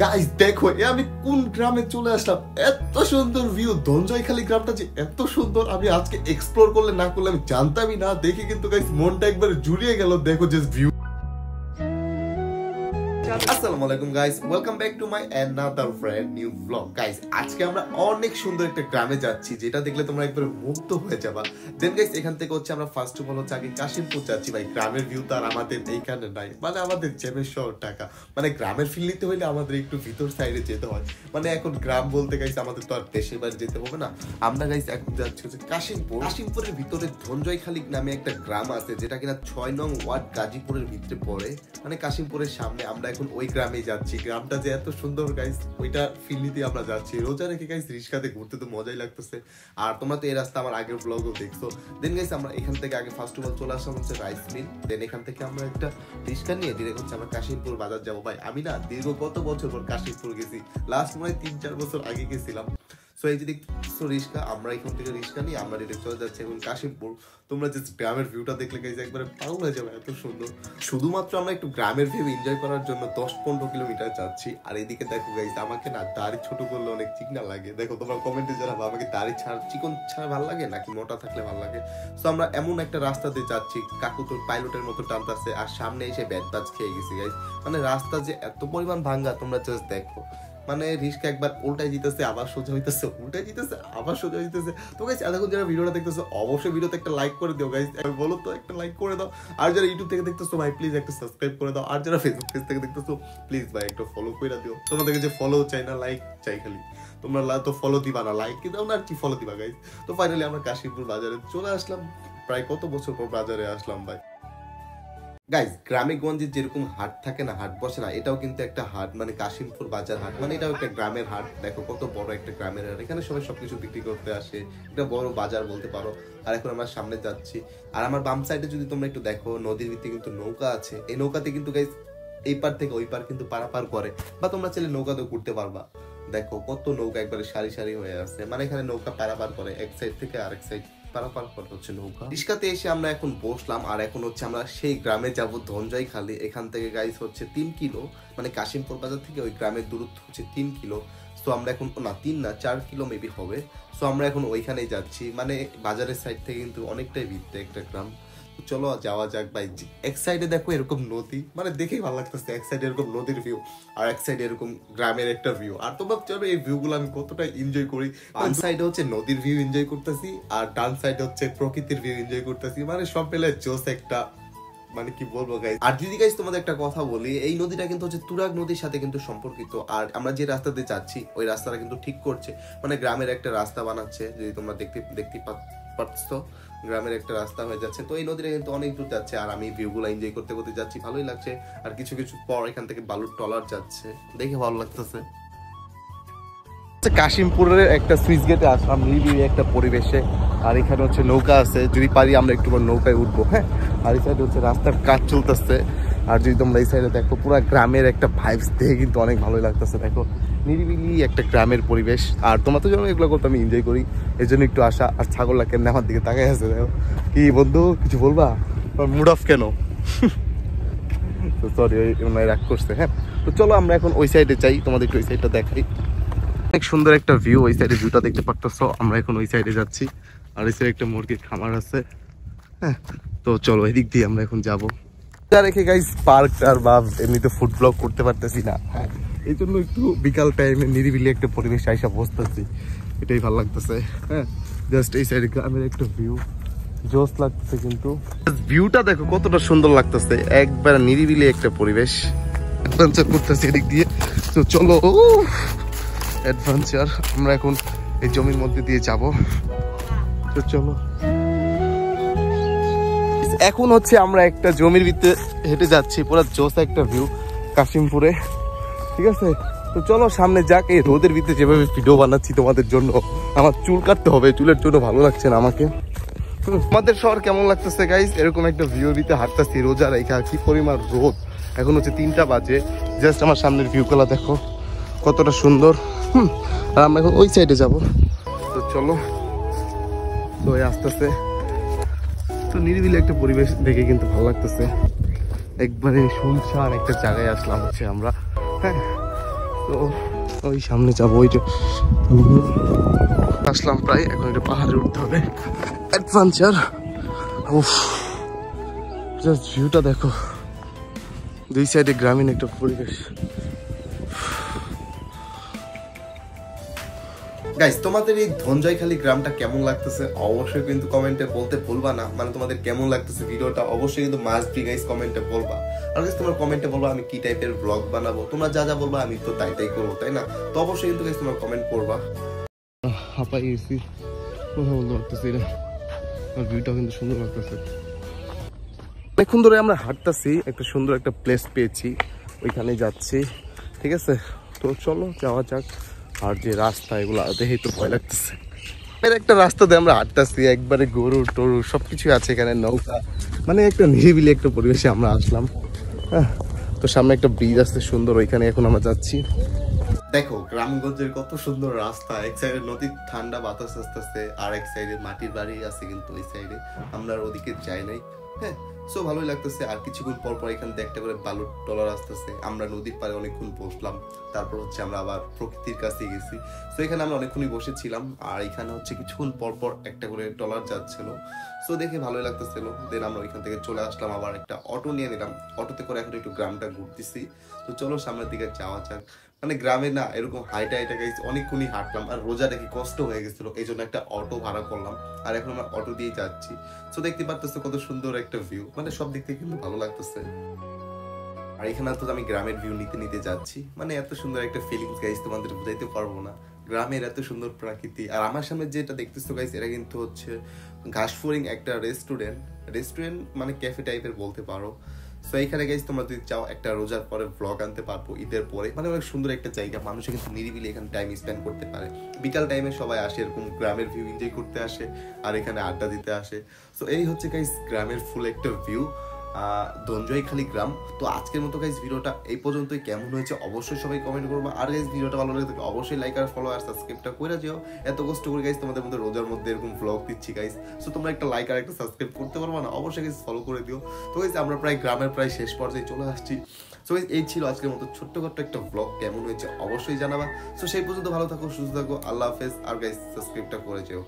Guys দেখো আমি কোন গ্রামে চলে আসলাম। এত সুন্দর ভিউ, ধনজয়খালী গ্রামটা যে এত সুন্দর আমি আজকে এক্সপ্লোর করলে না করলে আমি জানতামই না। দেখে কিন্তু গাইস মনটা একবার জুড়িয়ে গেল। দেখো যে ভিউ। আসসালামু আলাইকুম guys, welcome back to my another brand new blog. Guys আজকে আমরা অনেক সুন্দর একটা গ্রামে যাচ্ছি, যেটা দেখলে তোমরা একবার মুগ্ধ হয়ে যাবা। দেন গাইস এখান থেকে হচ্ছে আমরা ফার্স্ট অফ অল হচ্ছে আগে কাশিমপুর যাচ্ছি। ভাই গ্রামের ভিউ তো আর আমাদের এইখানে নাই, মানে আমাদের জেমের শহর ঢাকা, মানে গ্রামের ফিল নিতে হইলে আমাদের একটু ভিতর সাইডে যেতে হয়। মানে এখন গ্রাম বলতে গাইস আমাদের তো আর দেশের বাইরে যেতে হবে না। আমরা গাইস এখন যাচ্ছি হচ্ছে কাশিমপুর। কাশিমপুরের ভিতরে ধনজয়খালী নামে একটা গ্রাম আছে, যেটা কিনা 6 নং ওয়ার্ড গাজীপুরের ভিতরে পড়ে, মানে কাশিমপুরের সামনে। আমরা এখন ওই গ্রামে যাচ্ছি। গ্রামটা যে এত সুন্দর গাইস, ওইটা ফিল নিতে আমরা যাচ্ছি। রোজা রেখে গাইস রিস্কাতে ঘুরতে তো মজাই লাগতেছে। আর তোমরা তো এই রাস্তা আমার আগের ব্লগও দেখছো। দেন গাইস আমরা এখান থেকে আগে ফার্স্ট অফ অল চলে আসলাম হচ্ছে রাইস মিল। দেন এখান থেকে আমরা একটা রিস্কা নিয়ে ডিরেক্ট হচ্ছে আমরা কাশিমপুর বাজার যাবো। ভাই আমি না দীর্ঘ কত বছর পর কাশিমপুর গেছি, লাস্ট মনে হয় 3-4 বছর আগে গেছিলাম। সো এই যে দেখছো রিস্কা, আমরা এখান থেকে রিস্কা নিয়ে আমরা ডিরেক্ট চলে যাচ্ছি এখন কাশিমপুর। তোমরা যে গ্রামের ভিউটা দেখলে গাইস একবারে পাগল হয়ে যাবে, এত সুন্দর। শুধুমাত্র আমরা একটু গ্রামের ভিউ এনজয় করার জন্য 10-15 কিলোমিটার যাচ্ছি। আর এদিকে দেখো গাইস আমাকে না দাড়ি ছোট করলে অনেক চিকনা লাগে। দেখো তোমরা কমেন্টে জানাবো আমাকে দাড়ি চিকন ছাড়া ভালো লাগে নাকি মোটা থাকলে ভালো লাগে। সো আমরা এমন একটা রাস্তাতে যাচ্ছি, কাকু তো পাইলটের মতো টানতেছে, আর সামনে এসে ব্যাট খেয়ে গেছি গাইস। মানে রাস্তা যে এত পরিমাণ ভাঙ্গা তোমরা জাস্ট দেখো। মানে রিস্কা একবার উল্টাই জিতেছে, আবার সোজা হইতেছে, উল্টাই জিতেছে, আবার সোজা হইতেছে। তো গাইস এতক্ষণ যারা ভিডিওটা দেখতেছো অবশ্যই ভিডিওতে একটা লাইক করে দিও গাইস। বলো তো একটা লাইক করে দাও। আর যারা ইউটিউব থেকে দেখতেছো ভাই প্লিজ একটা সাবস্ক্রাইব করে দাও। আর যারা ফেসবুক পেজ থেকে দেখতেছো প্লিজ ভাই একটা ফলো করে দিও। তোমাদেরকে যে ফলো চাই না, লাইক চাই খালি। তোমরা তো ফলো দিবা না, লাইক কি দাও না, আর কি ফলো দিবা গাইস। তো ফাইনালি আমরা কাশিমপুর বাজারে চলে আসলাম। প্রায় কত বছর পর বাজারে আসলাম ভাই। গাইজ গ্রামে গঞ্জে যেরকম হাট থাকে না, হাট বসে না, এটাও কিন্তু একটা হাট, মানে কাশিমপুর বাজার হাট, মানে এটাও একটা গ্রামের হাট। দেখো কত বড় একটা গ্রামের হাট, এখানে সবাই সবকিছু বিক্রি করতে আসে, একটা বড় বাজার বলতে পারো। আর এখন আমরা সামনে যাচ্ছি। আর আমার বাম সাইডে যদি তোমরা একটু দেখো, নদীর ভিত্তি কিন্তু নৌকা আছে। এই নৌকাতে কিন্তু গাইজ এই পার থেকে ওই পার কিন্তু পারাপার করে, বা তোমরা চাইলে নৌকাতেও ঘুরতে পারবা। দেখো কত নৌকা একবারে সারি সারি হয়ে আছে, মানে এখানে নৌকা পারাপার করে এক সাইড থেকে আরেক সাইড পারাপার করে হচ্ছে নৌকা। রিস্কাতে এসে আমরা এখন বসলাম, আর এখন হচ্ছে আমরা সেই গ্রামে যাব ধনজয়খালী। এখান থেকে গাইস হচ্ছে 3 কিলো, মানে কাশিমপুর বাজার থেকে ওই গ্রামের দূরত্ব হচ্ছে 3 কিলো। সো আমরা এখন না 3 না 4 কিলো মেবি হবে। সো আমরা এখন ওইখানেই যাচ্ছি, মানে বাজারের সাইড থেকে কিন্তু অনেকটাই ভিতরে একটা গ্রাম। চলো যাওয়া যাক ভাই। এক সাইডে দেখো এরকম নদী, মানে দেখেই ভালো লাগতেছে। এক সাইডে এরকম নদীর ভিউ, আর এক সাইডে এরকম গ্রামের একটা ভিউ। আর তোমরা জানো এই ভিউ গুলো আমি কতটা এনজয় করি। ডান সাইডে হচ্ছে নদীর ভিউ এনজয় করতেছি, আর ডান সাইডে হচ্ছে প্রকৃতির ভিউ এনজয় করতেছি। মানে সব পেলে জোস একটা, মানে কি বলবো গাইস। আর যদি গাইস তোমাদের একটা কথা বলি, এই নদীটা কিন্তু হচ্ছে তুরাগ নদীর সাথে কিন্তু সম্পর্কিত। আর আমরা যে রাস্তাতে যাচ্ছি ওই রাস্তাটা কিন্তু ঠিক করছে, মানে গ্রামের একটা রাস্তা বানাচ্ছে। যদি তোমরা দেখতে পাচ্ছ, গ্রামের একটা রাস্তা হয়ে যাচ্ছে। তো এই নদীটা কিন্তু অনেক দূর যাচ্ছে, আর আমি ভিউগুলো এনজয় করতে করতে যাচ্ছি, ভালোই লাগছে। আর কিছু পর এখান থেকে বালুর ট্রলার যাচ্ছে, দেখে ভালো লাগতেছে। কাশিমপুরের একটা সুইচ গেটে আসলাম, নিরিবিলি একটা পরিবেশে। আর এখানে হচ্ছে নৌকা আছে, যদি পারি আমরা একটু নৌকায় উঠবো। হ্যাঁ, আর এই সাইডে হচ্ছে রাস্তার কাজ চলতেছে। আর যদি তোমরা এই সাইডে দেখো, পুরো গ্রামের একটা ভাইবস দেখে কিন্তু অনেক ভালোই লাগতেছে। দেখো নিরিবিলি একটা গ্রামের পরিবেশ। আর তোমার তো যেন এগুলো করতে আমি এনজয় করি, এই জন্য একটু আসা। আর ছাগলটা কেন আমার দিকে তাকাই আছে, দেখো। কি বন্ধু কিছু বলবা? মুড অফ কেন? তো সরি, ওই রাগ করছে। হ্যাঁ, তো চলো আমরা এখন ওই সাইডে যাই, তোমাদের একটু ওই সাইডটা দেখাই। অনেক সুন্দর একটা ভিউ, ওই সাইডে ভিউটা দেখতে পারতেছো। আমরা এখন ওই সাইডে যাচ্ছি, আর ওই সাইডে একটা মুরগির খামার আছে। হ্যাঁ, তো চলো এদিক দিয়ে আমরা এখন যাবো। রেখে গাইস পার্ক আর বা এমনিতে ফুড ব্লগ করতে পারতেছি না, হ্যাঁ, এই জন্য একটু বিকাল টাইমে নিরিবিলি একটা পরিবেশ আইসা বসতেছি, এটাই ভালো লাগতেছে। হ্যাঁ, জাস্ট এই সাইডে গ্রামের একটা ভিউ জোস লাগতেছে। কিন্তু ভিউটা দেখো কতটা সুন্দর লাগতেছে, একবার নিরিবিলি একটা পরিবেশ। অ্যাডভেঞ্চার করতেছি এদিক দিয়ে। তো চলো অ্যাডভেঞ্চার, আমরা এখন এই জমির মধ্যে দিয়ে যাব। তো চলো, এখন হচ্ছে আমরা একটা জমির ভিতরে হেঁটে যাচ্ছি, পুরো জোস একটা ভিউ কাশিমপুরে, ঠিক আছে। তো চলো সামনে যাক। এই রোদের ভিতরে যেভাবে ভিডিও বানাচ্ছি তোমাদের জন্য, আমার চুল কাটতে হবে, চুলের জন্য ভালো লাগছে না আমাকে। আমাদের শহর কেমন লাগতেছে গাইস, এরকম একটা ভিউর ভিতরে হাঁটতেছি রোজা রেখা, কি পরিমাণ রোদ। এখন হচ্ছে 3টা বাজে, জাস্ট আমার সামনের ভিউগুলো দেখো কতটা সুন্দর। আর আমরা এখন ওই সাইডে যাব। তো চলো, তো আসতেছে, তো নিরিবিলি একটা পরিবেশ দেখে কিন্তু ভালো লাগতেছে। একবারে শুনশান একটা জায়গায় আসলাম হচ্ছে আমরা। হ্যাঁ, তো ওই সামনে যাবো, ওই যে আসলাম প্রায়, এখন একটা পাহাড়ে উঠতে হবে, অ্যাডভেঞ্চার। উফ, জাস্ট ভিউটা দেখো, দুই সাইডে গ্রামীণ একটা পরিবেশ। গাইস তোমাদের এই ধনজয়খালী গ্রামটা কেমন লাগতেছে অবশ্যই কিন্তু কমেন্টে বলতে ভুলবা না, মানে তোমাদের কেমন লাগতেছে ভিডিওটা অবশ্যই কিন্তু মাস্ট বি গাইস কমেন্টে বলবা। আর গাইস তোমার কমেন্টে বলবা আমি কি টাইপের ব্লগ বানাবো, তোমরা যা যা বলবা আমি তো তাই করবো, তাই না? তো অবশ্যই কিন্তু গাইস তোমার কমেন্ট করবা। হাঁপাই গেছি, কথা বলতে পারতেছি না, আর ভিউটা কিন্তু সুন্দর লাগতেছে। অনেকক্ষণ ধরে আমরা হাঁটতেছি, একটা সুন্দর একটা প্লেস পেয়েছি, ওইখানে যাচ্ছি, ঠিক আছে? তো চলো যাওয়া যাক। আর যে রাস্তা এগুলো দেখেই তো ভয় লাগতেছে। এর একটা রাস্তা দিয়ে আমরা হাঁটতেছি, একবারে গরু টরু সবকিছু আছে এখানে, নৌকা, মানে একটা নিরিবিলি একটা পরিবেশে আমরা আসলাম। হ্যাঁ, তো সামনে একটা ব্রিজ আছে সুন্দর, ওইখানে এখন আমরা যাচ্ছি। দেখো গ্রামগঞ্জের কত সুন্দর রাস্তা, এক সাইডে নদীর ঠান্ডা বাতাস আসতেছে, আর এক সাইডে মাটির বাড়ি আছে, কিন্তু ওই সাইডে আমরা ওদিকে যাই নাই। হ্যাঁ, সো ভালোই লাগতেছে। আর কিছুক্ষণ পর পর এখান থেকে একটা করে বালুর টলার আসতেছে, আমরা নদীর পাড়ে অনেকক্ষণ বসলাম, তারপর হচ্ছে আমরা আবার প্রকৃতির কাছে গেছি। সো এখানে আমরা অনেকক্ষণই বসেছিলাম, আর এখানে হচ্ছে কিছুক্ষণ পর পর একটা করে টলার যাচ্ছিল, সো দেখে ভালোই লাগতেছিল। দেন আমরা ওইখান থেকে চলে আসলাম, আবার একটা অটো নিয়ে নিলাম, অটোতে করে এখন একটু গ্রামটা ঘুরতেছি। তো চলো সামনের দিকে যাওয়া যাক। মানে গ্রামে না এরকম হাইটা গাইছে অনেকক্ষণই হাঁটলাম, আর রোজা দেখি কষ্ট হয়ে গেছিল, এই জন্য একটা অটো ভাড়া করলাম, আর এখন আমরা অটো দিয়ে যাচ্ছি। তো দেখতে পারতেছো কত সুন্দর একটা ভিউ, মানে সব দিক থেকে কিন্তু ভালো লাগতেছে। আর এখানে তো আমি গ্রামের ভিউ নিতে নিতে যাচ্ছি, মানে এত সুন্দর একটা ফিলিংস গাইস তোমাদের বুঝাইতে পারবো না, গ্রামের এত সুন্দর প্রকৃতি। আর আমার সামনে যেটা দেখতেছো গাইস, এটা কিন্তু হচ্ছে ঘাসফড়িং একটা রেস্টুরেন্ট মানে ক্যাফে টাইপের বলতে পারো। সো এইখানে গাইস তোমরা যদি চাও একটা রোজার পরে ব্লগ আনতে পারবো, ঈদের পরে, মানে অনেক সুন্দর একটা জায়গা, মানুষে কিন্তু নিরিবিলি এখানে টাইম স্পেন্ড করতে পারে। বিকাল টাইমে সবাই আসে, এরকম গ্রামের ভিউ এনজয় করতে আসে, আর এখানে আড্ডা দিতে আসে। সো এই হচ্ছে গাইস গ্রামের ফুল একটা ভিউ, ধনজয়খালী গ্রাম। তো আজকের মতো গাইস ভিডিওটা এই পর্যন্তই। কেমন হয়েছে অবশ্যই সবাই কমেন্ট করবো, আর গাইস ভিডিওটা ভালো লাগে অবশ্যই লাইক আর ফলো আর সাবস্ক্রাইবটা করে যেও। এত কষ্ট করে গাইস তোমাদের মধ্যে রোজার মধ্যে এরকম ব্লগ দিচ্ছি গাইস, সো তোমরা একটা লাইক আর একটা সাবস্ক্রাইব করতে পারবো না, অবশ্যই গাইস ফলো করে দিও। তো গাইস আমরা প্রায় গ্রামের প্রায় শেষ পর্যায়ে চলে আসছি। সো গাইস এই ছিল আজকের মতো ছোট্টখাট্ট একটা ব্লগ, কেমন হয়েছে অবশ্যই জানাবা। সো সেই পর্যন্ত ভালো থাকো, সুস্থ থাকো, আল্লাহ হাফেজ, আর গাইস সাবস্ক্রাইবটা করে যেও।